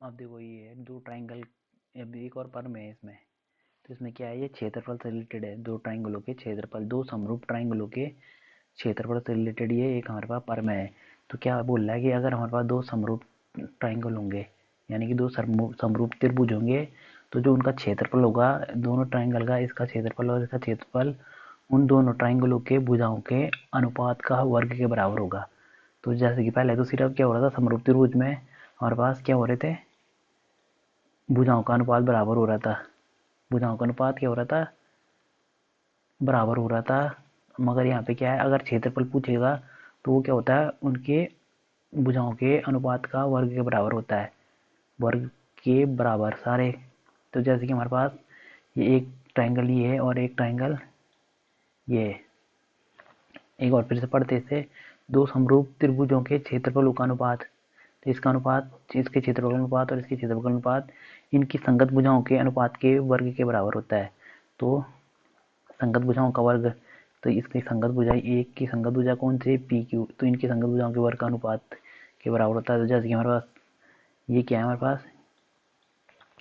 अब देखो ये दो ट्राइंगल, अब एक और परम है इसमें। तो इसमें क्या है, ये क्षेत्रफल से रिलेटेड है। दो ट्राइंगलों के क्षेत्रफल, दो समरूप ट्राइंगलों के क्षेत्रफल से रिलेटेड ये एक हमारे पास परम है। तो क्या बोल रहा है कि अगर हमारे पास दो समरूप ट्राइंगल होंगे, यानी कि दो समरूप त्रिभुज होंगे, तो जो उनका क्षेत्रफल होगा दोनों ट्राइंगल का, इसका क्षेत्रफल और इसका क्षेत्रफल उन दोनों ट्राइंगलों के भुजाओं के अनुपात का वर्ग के बराबर होगा। तो जैसे कि पहले तो सिर्फ क्या हो रहा था, समरूप त्रिभुज में हमारे पास क्या हो रहे थे, भुजाओं का अनुपात बराबर हो रहा था। भुजाओं का अनुपात क्या हो रहा था, बराबर हो रहा था। मगर यहाँ पे क्या है, अगर क्षेत्रफल पूछेगा तो वो क्या होता है, उनके भुजाओं के अनुपात का वर्ग के बराबर होता है, वर्ग के बराबर सारे। तो जैसे कि हमारे पास ये एक ट्राइंगल ये है और एक ट्राइंगल ये है। एक और फिर से पढ़ते से, दो समरूप त्रिभुजों के क्षेत्रफलों का अनुपात, तो इसका अनुपात, इसके क्षेत्रफल अनुपात और इसके क्षेत्रफल अनुपात इनकी संगत भुजाओं के अनुपात के वर्ग के बराबर होता है। तो संगत भुजाओं का वर्ग, तो इसकी संगत भुजा, एक की संगत भुजा कौन सी, पी क्यू, तो इनकी संगत भुजाओं के वर्ग का अनुपात के बराबर होता है। तो जैसे कि हमारे पास ये क्या है, हमारे पास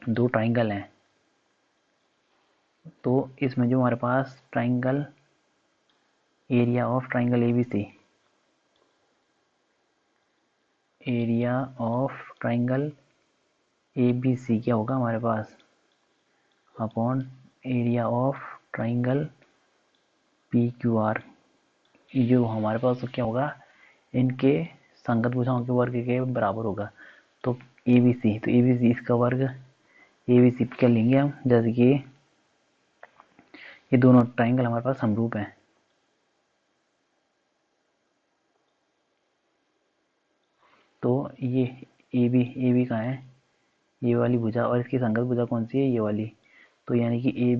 दो ट्राइंगल हैं। तो इसमें जो हमारे पास triangle, area of triangle ABC, area of triangle ABC क्या होगा हमारे पास, upon area of triangle P Q R, जो हमारे पास क्या होगा, इनके संगत भुजाओं के वर्ग के बराबर होगा। तो ए बी सी, तो ए बी सी इसका वर्ग, ए बी सी क्या लेंगे हम, जैसे कि ये दोनों ट्राइंगल हमारे पास समरूप हैं। तो ये ए बी कहाँ है, ये वाली भुजा, और इसकी संगत भुजा कौन सी है, ये वाली। तो यानी कि ए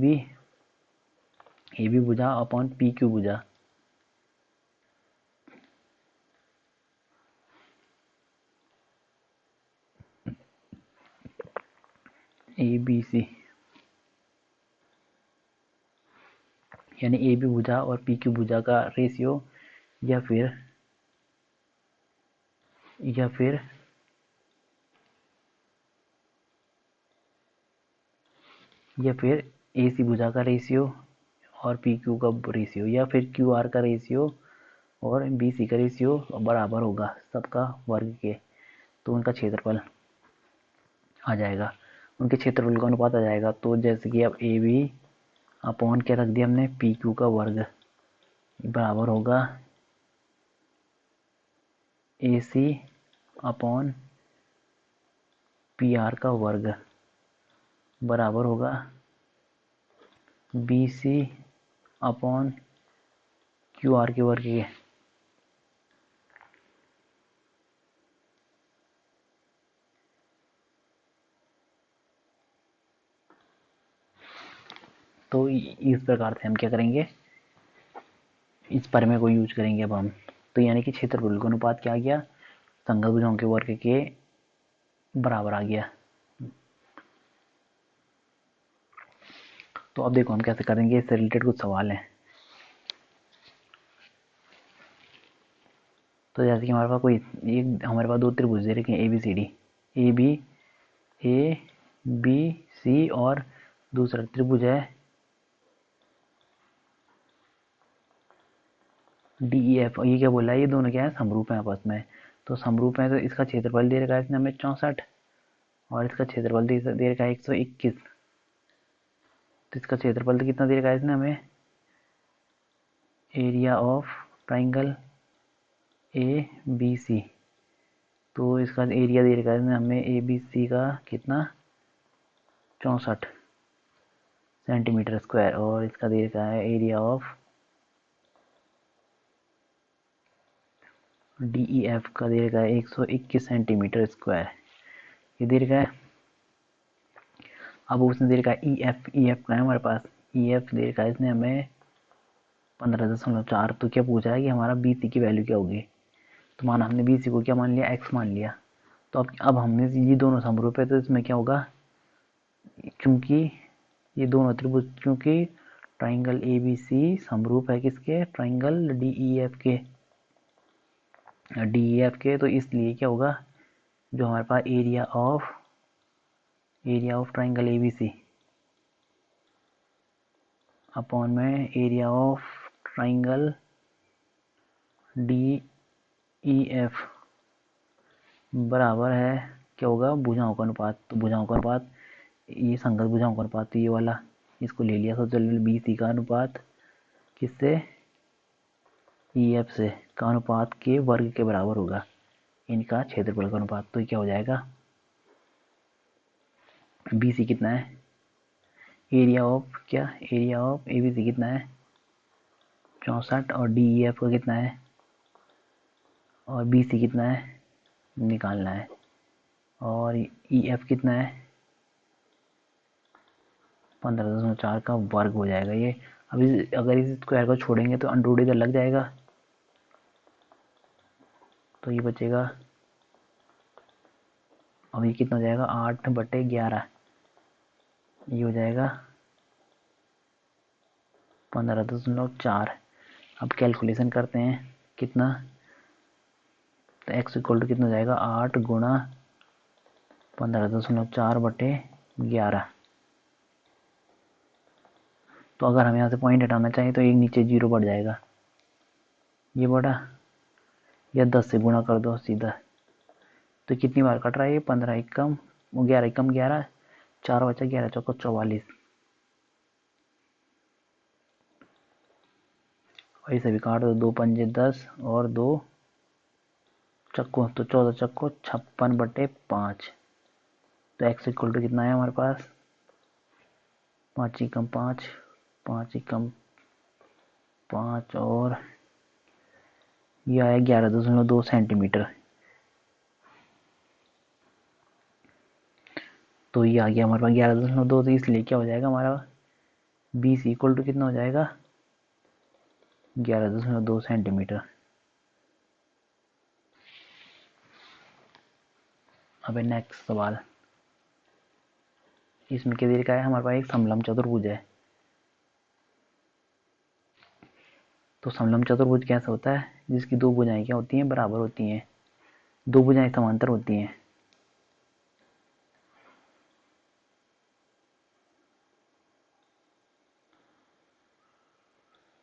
बी भुजा अपॉन पी क्यू भुजा, ए बी सी, यानी ए बी भुजा और पी क्यू भुजा का रेशियो, या फिर या फिर या फिर ए सी भुजा का रेशियो और पी क्यू का रेशियो, या फिर क्यू आर का रेशियो और बी सी का रेशियो बराबर होगा सबका वर्ग के। तो उनका क्षेत्रफल आ जाएगा, उनके क्षेत्रफल का अनुपात आ जाएगा। तो जैसे कि अब ए बी अपॉन क्या रख दिया हमने, पी क्यू का वर्ग बराबर होगा A C upon P R का वर्ग बराबर होगा B C upon Q R के वर्ग के। तो इस प्रकार से हम क्या करेंगे, इस प्रमेय को यूज करेंगे अब हम। तो यानी कि क्षेत्रफल का अनुपात क्या आ गया, संगत भुजाओं के वर्ग के बराबर आ गया। तो अब देखो हम कैसे करेंगे, इससे रिलेटेड कुछ सवाल हैं। तो जैसे कि हमारे पास कोई एक, हमारे पास दो त्रिभुज दे रखे हैं A B C D, A B C, और दूसरा त्रिभुज है डी ई एफ। ये क्या बोला है, ये दोनों क्या है, समरूप हैं आपस में। तो समरूप है, तो इसका क्षेत्रफल दे रखा है इसने हमें 64, और इसका क्षेत्रफल दे रखा है 121। तो इसका क्षेत्रफल तो कितना दे रखा है इसने हमें, area of triangle A B C, तो इसका एरिया दे रखा है हमें ए बी सी का कितना, 64 सेंटीमीटर स्क्वायर, और इसका दे रखा है area of D E F का दे रखा है 121 सेंटीमीटर स्क्वायर, ये दे रखा है। अब उसने दे रखा है ई एफ का है हमारे पास, ई एफ दे रखा है इसने हमें 15.4। तो क्या पूछा है कि हमारा बी सी की वैल्यू क्या होगी। तो माना हमने बी सी को क्या मान लिया, एक्स मान लिया। तो अब हमने ये दोनों समरूप है, तो इसमें क्या होगा, चूंकि ये दोनों त्रिभुज, क्योंकि ट्राइंगल ए बी सी समरूप है किसके, ट्राइंगल डी ई एफ के, तो इसलिए क्या होगा, जो हमारे पास area of area of triangle ABC upon में एरिया ऑफ ट्राइंगल DEF बराबर है क्या होगा, भुजाओं का अनुपात। तो भुजाओं का अनुपात, ये संगत भुजाओं का अनुपात, तो ये वाला इसको ले लिया सबसे पहले, BC का अनुपात किससे, EF से, का अनुपात के वर्ग के बराबर होगा इनका क्षेत्रफल का अनुपात। तो क्या हो जाएगा, BC कितना है, एरिया ऑफ क्या, एरिया ऑफ ABC कितना है 64, और DEF का कितना है, और BC कितना है निकालना है, और EF कितना है 15.4 का वर्ग हो जाएगा ये। अभी अगर इस स्क्वायर को छोड़ेंगे तो अंडर रूट इधर लग जाएगा, तो ये बचेगा, अब ये कितना हो जाएगा 8/11, ये हो जाएगा 15.4। अब कैलकुलेशन करते हैं कितना, तो x इक्वल टू कितना हो जाएगा 8 गुणा 15.4/11। तो अगर हम यहाँ से पॉइंट हटाना चाहें तो एक नीचे 0 बढ़ जाएगा, ये बढ़ा, या 10 से गुणा कर दो सीधा, तो कितनी बार कट रहा है ये, 15 एकम 11 एकम 11, 4 बचा 11 चौको 44, और इसे भी काट दो, 2 पंजे 10 और 2 चक्को, तो 14 चक्को 56/5। तो x इक्वल टू कितना है हमारे पास, 5 एकम 5, 5 एकम 5, और ये आया 11.2 सेंटीमीटर। तो ये आ गया हमारे पास 11.2, तो इसलिए क्या हो जाएगा हमारा BC इक्वल टू कितना हो जाएगा 11.2 सेंटीमीटर। अब नेक्स्ट सवाल, इसमें क्या दे रखा है, हमारे पास एक समलंब चतुर्भुज है। तो समलंब चतुर्भुज कैसा होता है, जिसकी दो भुजाएं क्या होती हैं, बराबर होती हैं, दो भुजाएं समांतर होती हैं।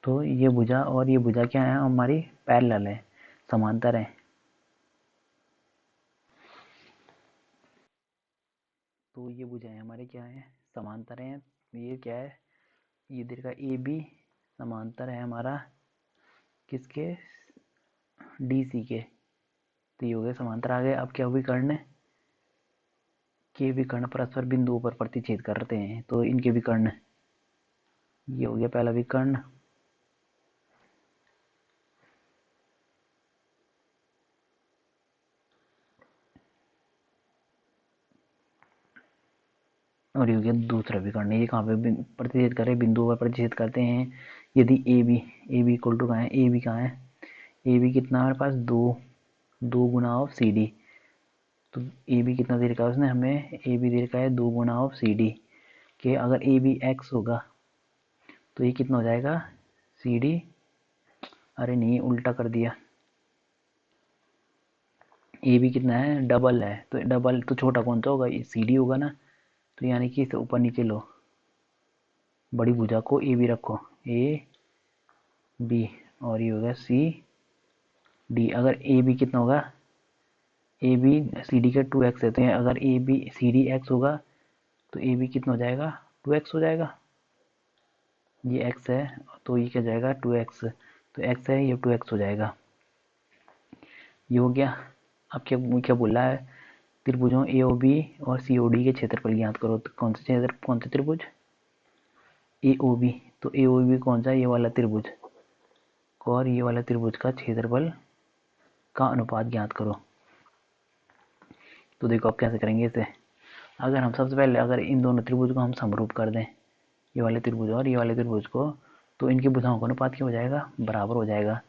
तो ये भुजा और ये भुजा क्या है हमारी, पैरेलल है, समांतर है। तो ये भुजाएं हमारे क्या है, समांतर हैं। ये क्या है, ये दीर्घ AB समांतर है हमारा किसके, DC के। तो ये हो गए समांतर आ गए। अब क्या विकर्ण के विकर्ण परस्पर बिंदुओं पर प्रतिच्छेद करते हैं, तो इनके विकर्ण, ये हो गया पहला विकर्ण, और ये हो गया दूसरा विकर्ण। ये कहाँ पे प्रतिच्छेद कर रहे हैं, बिंदुओं पर प्रतिच्छेद करते हैं। यदि AB इक्वल टू कहाँ है, AB कहाँ है, AB कितना हमारे पास 2 गुना ऑफ CD। तो AB कितना दे रखा है उसने हमें, AB दे रखा है 2 गुना ऑफ CD के। अगर AB x होगा तो ये कितना हो जाएगा CD, अरे नहीं उल्टा कर दिया, AB कितना है डबल है, तो डबल तो छोटा कौन सा होगा, ये CD होगा ना। तो यानी कि इसे ऊपर नीचे लो, बड़ी भुजा को AB रखो, AB, और ये होगा CD। अगर AB कितना होगा, AB CD का 2x है, तो अगर AB CD x होगा तो AB कितना हो जाएगा 2x हो जाएगा। ये x है तो ये क्या जाएगा 2x, तो x है ये 2x हो जाएगा। ये हो गया। अब क्या बोल रहा है, त्रिभुजों AOB और COD के क्षेत्रफल ज्ञात करो। तो कौन से त्रिभुज, AOB, तो AOB कौन सा, ये वाला त्रिभुज, और ये वाला त्रिभुज का क्षेत्रफल का अनुपात ज्ञात करो। तो देखो अब कैसे करेंगे इसे, अगर हम सबसे पहले अगर इन दोनों त्रिभुज को हम समरूप कर दें, ये वाले त्रिभुज और ये वाले त्रिभुज को, तो इनकी भुजाओं का अनुपात क्या हो जाएगा, बराबर हो जाएगा।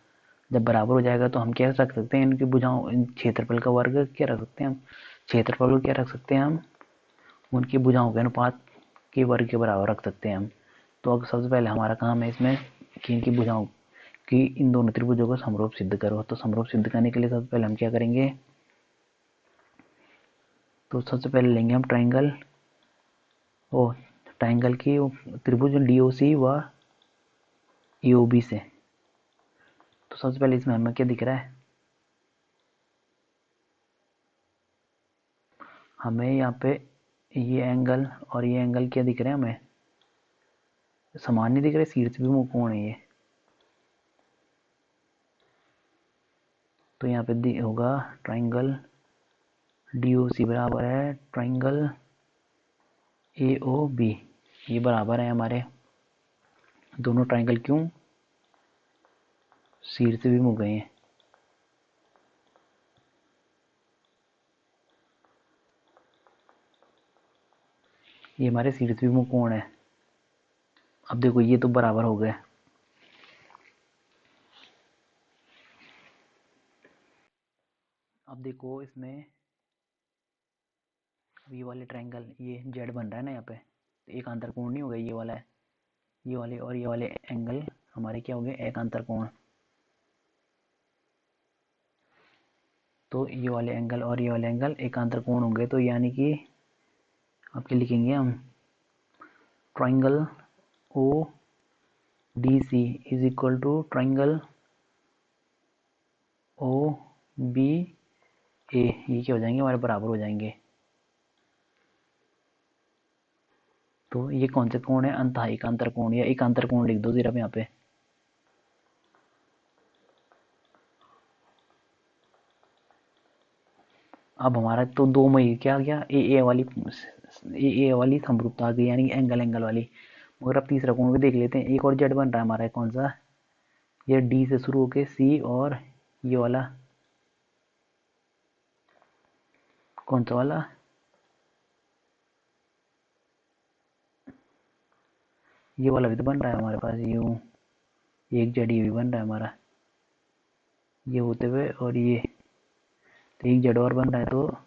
जब बराबर हो जाएगा तो हम क्या रख सकते हैं, इनकी भुजाओं, क्षेत्रफल का वर्ग क्या रख सकते हैं हम, क्षेत्रफल को क्या रख सकते हैं हम, उनकी भुजाओं के अनुपात के वर्ग के बराबर रख सकते हैं हम। तो अब सबसे पहले हमारा काम है इसमें कि इनकी भुजाओं की, इन दोनों त्रिभुजों को समरूप सिद्ध करो। तो समरूप सिद्ध करने के लिए सबसे पहले हम क्या करेंगे, तो सबसे पहले लेंगे हम ट्राइंगल ओ ट्राइंगल की त्रिभुज DOC व EOB से। तो सबसे पहले इसमें हमें क्या दिख रहा है, हमें यहाँ पे ये एंगल और ये एंगल क्या दिख रहे हैं, हमें समान नहीं दिख रहे, शीर्षविमुख कोण है ये। तो यहाँ पे होगा ट्राइंगल DOC बराबर है ट्राइंगल AOB, ये बराबर है हमारे दोनों ट्राइंगल क्यों शीर्षविमुख हैं। ये हमारे शीर्षविमुख कोण है। अब देखो ये तो बराबर हो गए। अब देखो इसमें ये वाले ट्रायंगल ये जेड बन रहा है ना यहाँ पे, तो एक अंतर कोण नहीं हो गया, ये वाला है, ये वाले और ये वाले एंगल हमारे क्या हो गए, एक अंतर कोण। तो ये वाले एंगल और ये वाले एंगल एक अंतर कोण होंगे, तो यानी कि आपके लिखेंगे हम triangle ODC is equal to triangle OBA, ये क्या हो जाएंगे, हमारे बराबर हो जाएंगे। तो ये कौन से कोण है, अंतः एकांतर कोण या एकांतर कोण लिख दो सिर्फ यहाँ पे। अब हमारा तो दो में क्या आ गया, ए वाली समरूपता आ गई, यानी एंगल एंगल वाली। मगर अब तीसरा कोण भी देख लेते हैं, एक और जेड बन रहा है हमारा, कौन सा, ये डी से शुरू होके सी, और ये वाला कौन सा वाला, ये वाला भी तो बन रहा है हमारे पास, यूं एक जेड ये भी बन रहा है हमारा, ये होते हुए और ये, तो एक जेड और बन रहा है, तो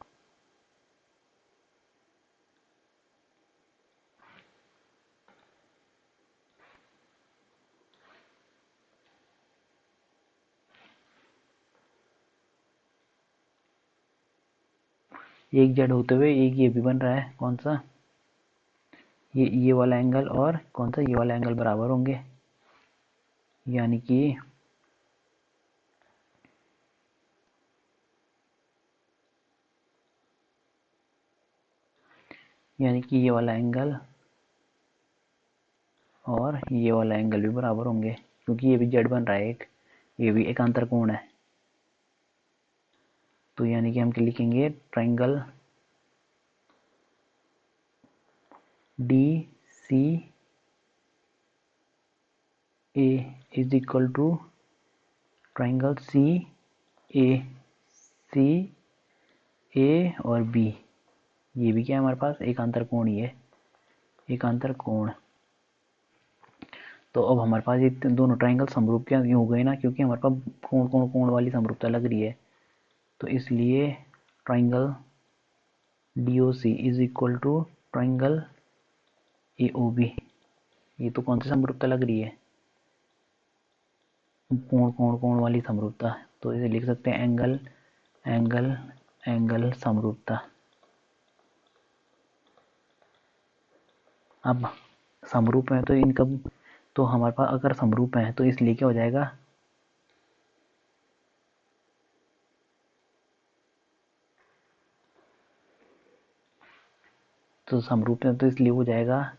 एक जेड होते हुए एक ये भी बन रहा है, कौन सा, ये वाला एंगल और कौन सा, ये वाला एंगल बराबर होंगे, यानी कि ये वाला एंगल और ये वाला एंगल भी बराबर होंगे, क्योंकि ये भी जेड बन रहा है एक, ये भी एक अंतर कोण है। तो यानी कि हम क्या लिखेंगे, triangle DCA is equal to triangle CA और B, ये भी क्या है हमारे पास, एक अंतर कोण ही है, एक अंतर कोण। तो अब हमारे पास ये दोनों ट्रायंगल समरूप क्या हो गए ना, क्योंकि हमारे पास कोण कोण कोण वाली समरूपता लग रही है, तो इसलिए triangle DOC is equal to triangle AOB, ये तो कौन सी समरूपता लग रही है, कोण कोण कोण वाली समरूपता। तो इसे लिख सकते हैं एंगल एंगल एंगल समरूपता। अब समरूप है तो इनका, तो हमारे पास अगर समरूप है तो इसलिए क्या हो जाएगा, तो समरूप है तो इसलिए हो जाएगा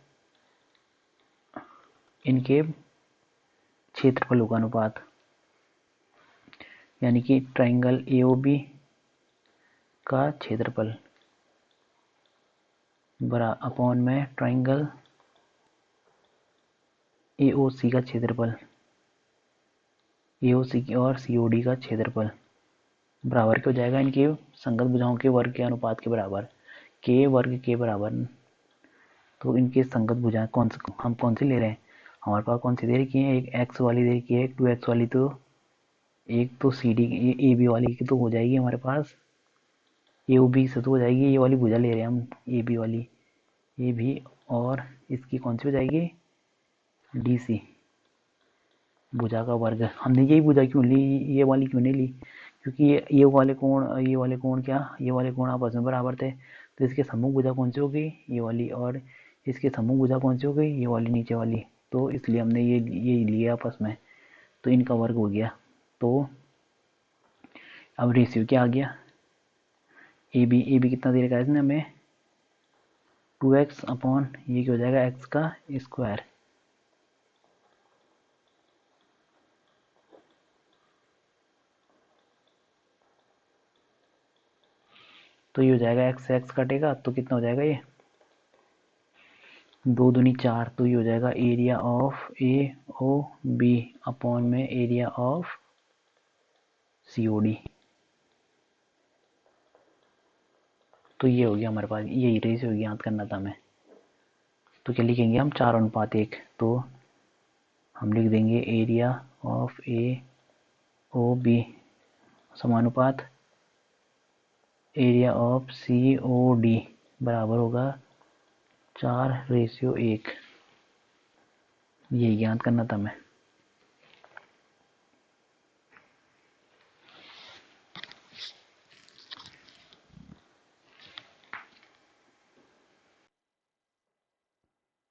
इनके क्षेत्रफलों का अनुपात, यानी कि ट्रायंगल AOB का क्षेत्रफल बरा अपॉन में ट्रायंगल AOC का क्षेत्रफल, AOC की और COD का क्षेत्रफल बराबर क्या हो जाएगा, इनके संगत भुजाओं के वर्ग के अनुपात के बराबर, के वर्ग के बराबर। तो इनके संगत भुजाएं कौन से, हम कौन सी ले रहे हैं, हमारे पास कौन सी दे रखी है, एक एक्स वाली दे रखी है, एक 2x वाली, तो एक तो CD AB वाली की तो हो जाएगी हमारे पास, AOB से तो हो जाएगी, ये वाली भुजा ले रहे हैं हम AB वाली, ये भी, और इसकी कौन सी हो जाएगी, DC भुजा का वर्ग। हमने यही भुजा क्यों ली, ये वाली क्यों नहीं ली, क्योंकि ये वाले कोण क्या, ये वाले कोण आपस में बराबर थे, तो इसके सम्मुख भुजा कौन सी होगी, ये वाली, और इसके समूह भुजा कौन सी हो गई, ये वाली नीचे वाली, तो इसलिए हमने ये लिए आपस में, तो इनका वर्ग हो गया। तो अब रेशियो क्या आ गया, ए बी कितना दे रखा है इसने हमें, 2x अपॉन ये क्या हो जाएगा x का स्क्वायर, तो ये हो जाएगा x से x कटेगा तो कितना हो जाएगा, ये 2 दूनी 4, तो ये हो जाएगा area of A O B upon में एरिया ऑफ COD। तो ये हो गया हमारे पास, यही रेशियो याद करना था हमें। तो क्या लिखेंगे हम, 4:1, तो हम लिख देंगे area of A O B समानुपात एरिया ऑफ COD बराबर होगा 4:1। ये याद करना था हमें।